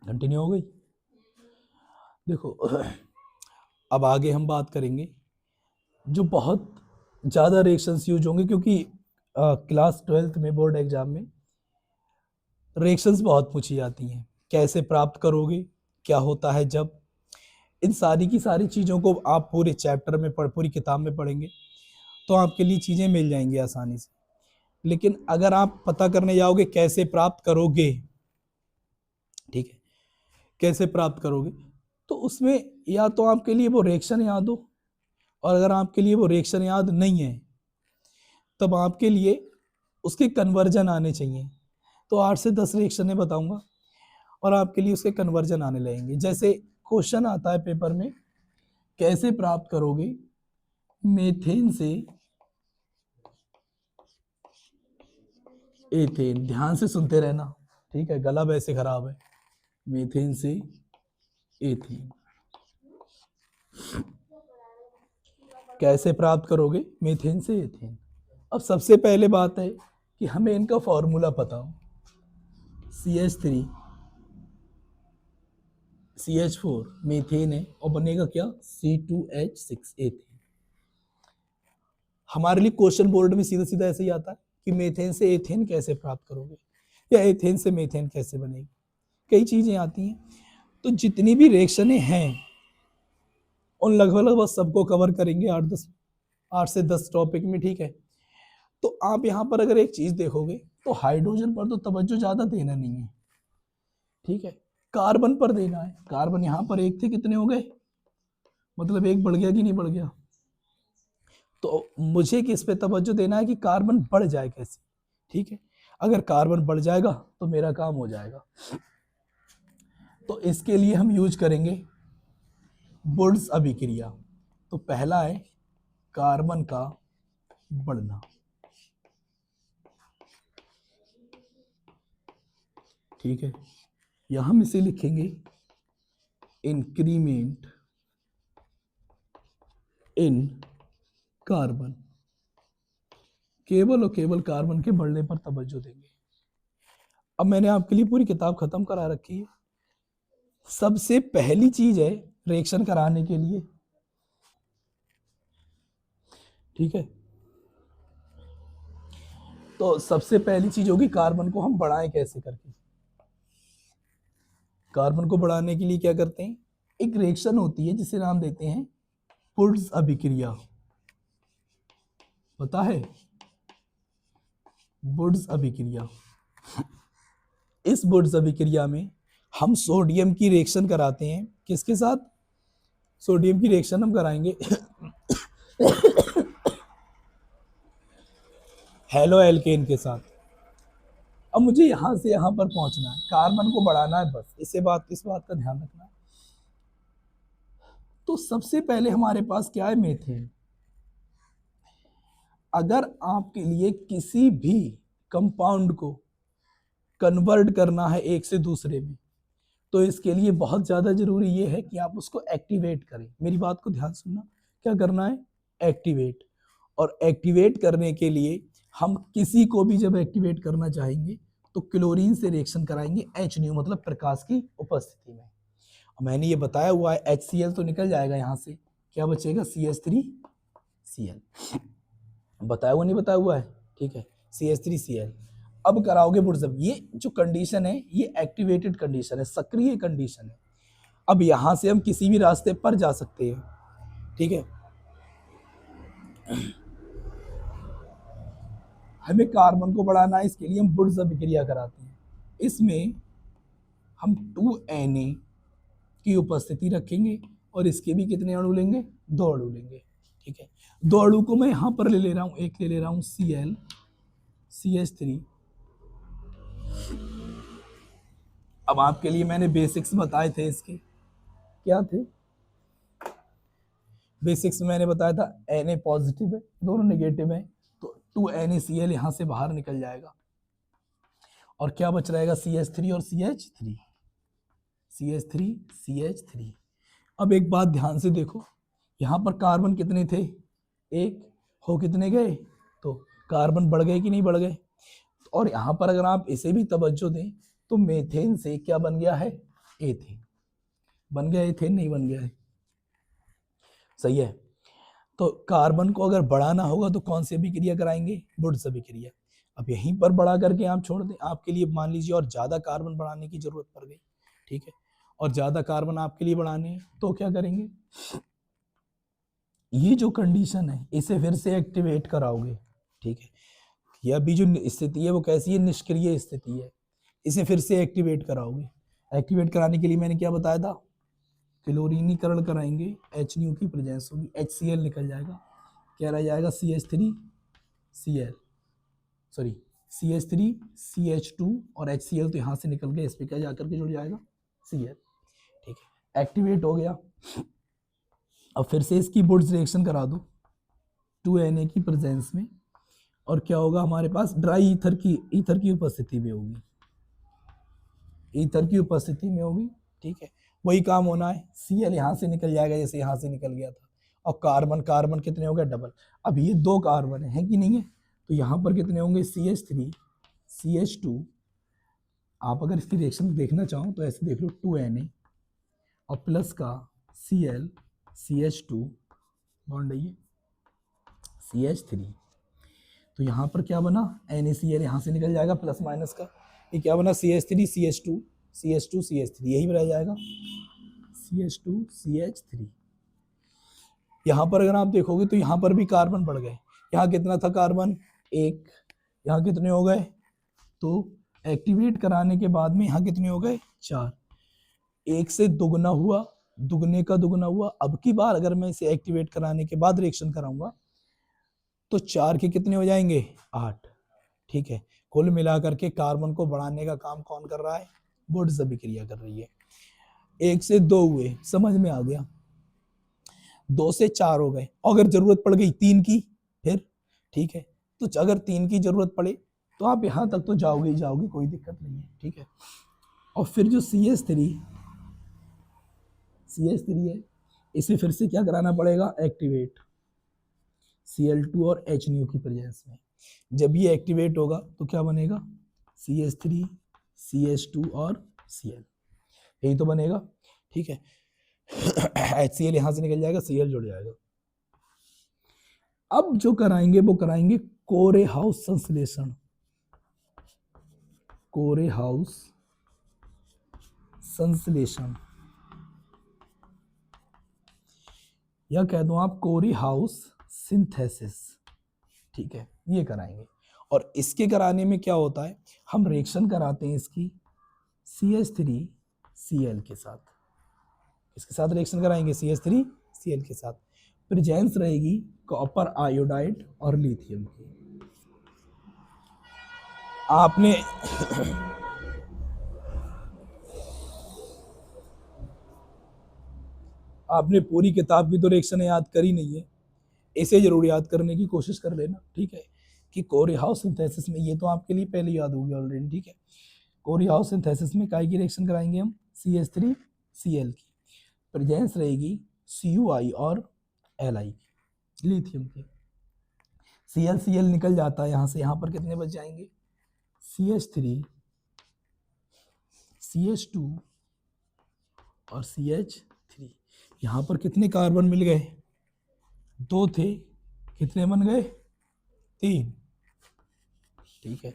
Continue हो गई। देखो अब आगे हम बात करेंगे जो बहुत ज़्यादा रिएक्शंस यूज होंगे, क्योंकि क्लास 12th में बोर्ड एग्जाम में रिएक्शंस बहुत पूछी जाती हैं। कैसे प्राप्त करोगे, क्या होता है जब, इन सारी की सारी चीज़ों को आप पूरे चैप्टर में पूरी किताब में पढ़ेंगे तो आपके लिए चीज़ें मिल जाएंगी आसानी से। लेकिन अगर आप पता करने जाओगे कैसे प्राप्त करोगे, ठीक है, कैसे प्राप्त करोगे, तो उसमें या तो आपके लिए वो रिएक्शन याद हो, और अगर आपके लिए वो रिएक्शन याद नहीं है तब आपके लिए उसके कन्वर्जन आने चाहिए। तो 8 से 10 रिएक्शनें बताऊंगा और आपके लिए उसके कन्वर्जन आने लगेंगे। जैसे क्वेश्चन आता है पेपर में, कैसे प्राप्त करोगे मीथेन से एथेन। ध्यान से सुनते रहना, ठीक है, गला वैसे खराब है। मीथेन से एथेन कैसे प्राप्त करोगे मीथेन से एथेन। अब सबसे पहले बात है कि हमें इनका फॉर्मूला पता हो। CH3 CH4 मीथेन है और बनेगा क्या, C2H6 एथेन। हमारे लिए क्वेश्चन बोर्ड में सीधा सीधा ऐसे ही आता है कि मीथेन से एथेन कैसे प्राप्त करोगे, या एथेन से मीथेन कैसे बनेगी। कई चीजें आती हैं। तो जितनी भी रिएक्शनें हैं उन लगभग लगभग सबको कवर करेंगे 8 से 10 टॉपिक में, ठीक है। तो आप यहाँ पर अगर एक चीज देखोगे तो हाइड्रोजन पर तो तवज्जो ज्यादा देना नहीं है, ठीक है। कार्बन पर देना है। कार्बन यहाँ पर एक थे, कितने हो गए, मतलब एक बढ़ गया कि नहीं बढ़ गया। तो मुझे किस पे तवज्जो देना है कि कार्बन बढ़ जाए कैसे, ठीक है। अगर कार्बन बढ़ जाएगा तो मेरा काम हो जाएगा। तो इसके लिए हम यूज करेंगे वुड्स अभिक्रिया। तो पहला है कार्बन का बढ़ना, ठीक है, या हम इसे लिखेंगे इंक्रीमेंट इन कार्बन। केवल और केवल कार्बन के बढ़ने पर तवज्जो देंगे। अब मैंने आपके लिए पूरी किताब खत्म करा रखी है। सबसे पहली चीज है रिएक्शन कराने के लिए, ठीक है, तो सबसे पहली चीज होगी कार्बन को हम बढ़ाएं कैसे करके। कार्बन को बढ़ाने के लिए क्या करते हैं, एक रिएक्शन होती है जिसे नाम देते हैं वुड्स अभिक्रिया। पता है, वुड्स अभिक्रिया। इस वुड्स अभिक्रिया में हम सोडियम की रिएक्शन कराते हैं। किसके साथ, सोडियम की रिएक्शन हम कराएंगे हेलो एल्केन के साथ। अब मुझे यहां से यहां पर पहुंचना है, कार्बन को बढ़ाना है, बस इस बात का ध्यान रखना है। तो सबसे पहले हमारे पास क्या है, मेथेन। अगर आपके लिए किसी भी कंपाउंड को कन्वर्ट करना है एक से दूसरे में, तो इसके लिए बहुत ज्यादा जरूरी ये है कि आप उसको एक्टिवेट करें। मेरी बात को ध्यान सुनना, क्या करना है, एक्टिवेट। और एक्टिवेट करने के लिए हम किसी को भी जब एक्टिवेट करना चाहेंगे तो क्लोरीन से रिएक्शन कराएंगे, HNO मतलब प्रकाश की उपस्थिति में। मैंने ये बताया हुआ है, HCl तो निकल जाएगा यहाँ से, क्या बचेगा, CH3Cl। बताया हुआ नहीं बताया हुआ है, ठीक है, CH3Cl। अब कराओगे बुर्जब। ये जो कंडीशन है ये एक्टिवेटेड कंडीशन है, सक्रिय कंडीशन है। अब यहां से हम किसी भी रास्ते पर जा सकते हैं, ठीक है। हमें कार्बन को बढ़ाना है, इसके लिए हम वुड्स अभिक्रिया कराते हैं। इसमें हम 2Na की उपस्थिति रखेंगे और इसके भी कितने अणु लेंगे, 2 अणु लेंगे, ठीक है। 2 अणु को मैं यहां पर ले रहा हूं, एक ले रहा हूं Cl CH3। अब आपके लिए मैंने बेसिक्स बताए थे इसके, क्या थे बेसिक्स में, मैंने बताया था Na पॉजिटिव है, दोनों नेगेटिव है, तो 2NaCl यहां से बाहर निकल जाएगा और क्या बच रहेगा, CH3 और CH3, CH3 CH3। अब एक बात ध्यान से देखो, यहां पर कार्बन कितने थे, एक, हो कितने गए, तो कार्बन बढ़ गए कि नहीं बढ़ गए। और यहां पर अगर आप इसे भी तवज्जो दें तो मेथेन से क्या बन गया है, एथेन बन गया, एथेन नहीं बन गया है, सही है। तो कार्बन को अगर बढ़ाना होगा तो कौन सी अभिक्रिया कराएंगे, वुड्स अभिक्रिया। अब यहीं पर बढ़ा करके आप छोड़ दें, आपके लिए मान लीजिए और ज्यादा कार्बन बढ़ाने की जरूरत पड़ गई, ठीक है, और ज्यादा कार्बन आपके लिए बढ़ाने हैं, तो क्या करेंगे, ये जो कंडीशन है इसे फिर से एक्टिवेट कराओगे, ठीक है। यह भी जो स्थिति है वो कैसी है, निष्क्रिय स्थिति है, इसे फिर से एक्टिवेट कराओगे। एक्टिवेट कराने के लिए मैंने क्या बताया था, क्लोरीनीकरण कराएंगे, HNO की प्रेजेंस होगी, HCl निकल जाएगा, क्या रह जाएगा, CH3Cl, सॉरी CH3CH2 और HCl तो यहाँ से निकल गया, इस पे क्या जाकर के जुड़ जाएगा, Cl, ठीक है, एक्टिवेट हो गया। अब फिर से इसकी वुड्स रिएक्शन करा दो 2Na की प्रेजेंस में, और क्या होगा हमारे पास, ड्राई ईथर की उपस्थिति में होगी, ईथर की उपस्थिति में होगी, ठीक है। वही काम होना है, Cl यहाँ से निकल जाएगा जैसे यहाँ से निकल गया था, और कार्बन कार्बन कितने हो गए, डबल। अब ये 2 कार्बन है कि नहीं है, तो यहाँ पर कितने होंगे, CH3 CH2, आप अगर इसकी रिएक्शन देखना चाहो तो ऐसे देख लो, 2Na और प्लस का Cl CH2 बॉन्ड है ये CH3, तो यहाँ पर क्या बना, NaCl यहाँ से निकल जाएगा प्लस माइनस का, ये क्या बना, CH3 CH2 CH2 CH3, यही रह जाएगा CH2 CH3। यहाँ पर अगर आप देखोगे तो यहाँ पर भी कार्बन बढ़ गए, यहाँ कितना था कार्बन, 1, यहाँ कितने हो गए, तो एक्टिवेट कराने के बाद में यहाँ कितने हो गए, 4, 1 से दुगना हुआ, दुगने का दुगना हुआ। अब की बार अगर मैं इसे एक्टिवेट कराने के बाद रिएक्शन कराऊंगा तो 4 के कितने हो जाएंगे, 8, ठीक है। कुल मिलाकर के कार्बन को बढ़ाने का काम कौन कर रहा है, वुड्स अभिक्रिया कर रही है। 1 से 2 हुए, समझ में आ गया, 2 से 4 हो गए, अगर जरूरत पड़ गई 3 की फिर, ठीक है, तो अगर 3 की जरूरत पड़े तो आप यहां तक तो जाओगे ही जाओगे, कोई दिक्कत नहीं है, ठीक है। और फिर जो CH3 है, इसे फिर से क्या कराना पड़ेगा, एक्टिवेट, Cl2 और HNO की प्रेजेंस में। जब ये एक्टिवेट होगा तो क्या बनेगा, CH3 CH2 और Cl, यही तो बनेगा, ठीक है। HCl यहां से निकल जाएगा, Cl जुड़ जाएगा। अब जो कराएंगे वो कराएंगे कोरे हाउस संश्लेषण, कोरे हाउस संश्लेषण, या कह दो आप कोरे हाउस सिंथेसिस, ठीक है, ये कराएंगे। और इसके कराने में क्या होता है, हम रिएक्शन कराते हैं इसकी CH3Cl के साथ, इसके साथ रिएक्शन कराएंगे CH3Cl के साथ, प्रेजेंस रहेगी कॉपर आयोडाइड और लिथियम की। आपने आपने पूरी किताब की तो रिएक्शन याद करी नहीं है, इसे जरूर याद करने की कोशिश कर लेना, ठीक है, कि कोरे हाउस सिंथेसिस में, ये तो आपके लिए पहले याद होगी ऑलरेडी, ठीक है। कोरे हाउस सिंथेसिस में काय की रिएक्शन कराएंगे हम, CH3Cl की, प्रेजेंस रहेगी Cui और Li, लिथियम की। Cl निकल जाता है यहाँ से, यहाँ पर कितने बच जाएंगे, CH3 CH2 और CH3, यहाँ पर कितने कार्बन मिल गए, 2 थे, कितने बन गए, 3, ठीक है।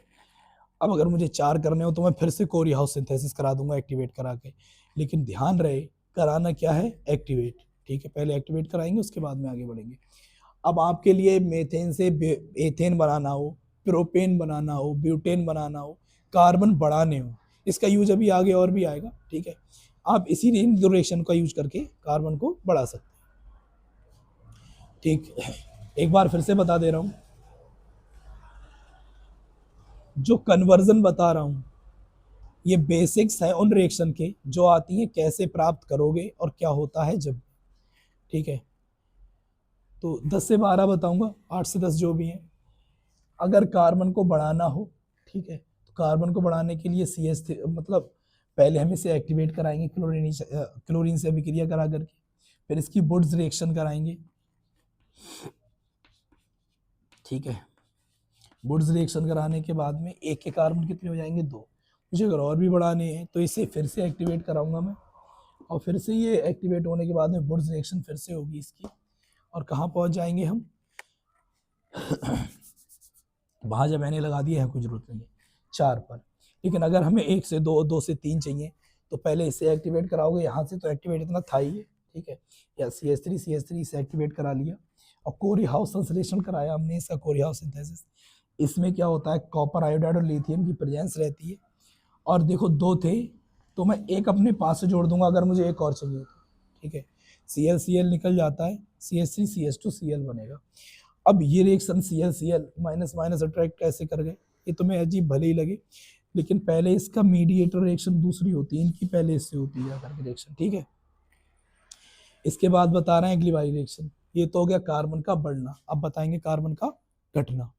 अब अगर मुझे 4 करने हो तो मैं फिर से कोरी हाउस सिंथेसिस करा दूंगा एक्टिवेट करा के, लेकिन ध्यान रहे कराना क्या है, एक्टिवेट, ठीक है, पहले एक्टिवेट कराएंगे उसके बाद में आगे बढ़ेंगे। अब आपके लिए मेथेन से एथेन बनाना हो, प्रोपेन बनाना हो, ब्यूटेन बनाना हो, कार्बन बढ़ाने हो, इसका यूज अभी आगे और भी आएगा, ठीक है। आप इसी रिएक्शन का यूज करके कार्बन को बढ़ा सकते हैं, ठीक। एक बार फिर से बता दे रहा हूं, जो कन्वर्जन बता रहा हूं ये बेसिक्स है उन रिएक्शन के जो आती हैं, कैसे प्राप्त करोगे और क्या होता है जब, ठीक है। तो 10 से 12 बताऊंगा, 8 से 10 जो भी हैं। अगर कार्बन को बढ़ाना हो, ठीक है, तो कार्बन को बढ़ाने के लिए CH3 मतलब पहले हम इसे एक्टिवेट कराएंगे क्लोरीन से अभिक्रिया करा करके, फिर इसकी वुड्स रिएक्शन कराएंगे, ठीक है। वुड्स रिएक्शन कराने के बाद में एक के कार्बन कितने हो जाएंगे, 2, मुझे अगर और भी बढ़ाने हैं तो इसे फिर से एक्टिवेट कराऊंगा मैं, और फिर से ये एक्टिवेट होने के बाद में वुड्स रिएक्शन फिर से होगी इसकी, और कहाँ पहुँच जाएंगे हम, वहाँ जब मैंने लगा दिया है कोई ज़रूरत नहीं है 4 पर। लेकिन अगर हमें 1 से 2, 2 से 3 चाहिए तो पहले इससे एक्टिवेट कराओगे, यहाँ से तो एक्टिवेट इतना था ही है, ठीक है, या CH3 से एक्टिवेट करा लिया, और कोरी हाउस संश्लेषण कराया हमने इसका, कोरी हाउस सिंथेसिस। इसमें क्या होता है, कॉपर आयोडाइड और लिथियम की प्रेजेंस रहती है, और देखो 2 थे तो मैं एक अपने पास से जोड़ दूंगा अगर मुझे एक और चाहिए तो, ठीक है, Cl निकल जाता है, CH3 CH2 Cl बनेगा। अब ये reaction Cl minus minus attract कैसे कर गए, ये तुम्हें अजीब भले ही लगे, लेकिन पहले इसका मीडिएटर रिएक्शन दूसरी होती है, इनकी पहले इससे होती है जाकर रिएक्शन, ठीक है। इसके बाद बता रहे हैं अगली वाली रिएक्शन, ये तो हो गया कार्बन का बढ़ना, अब बताएंगे कार्बन का घटना।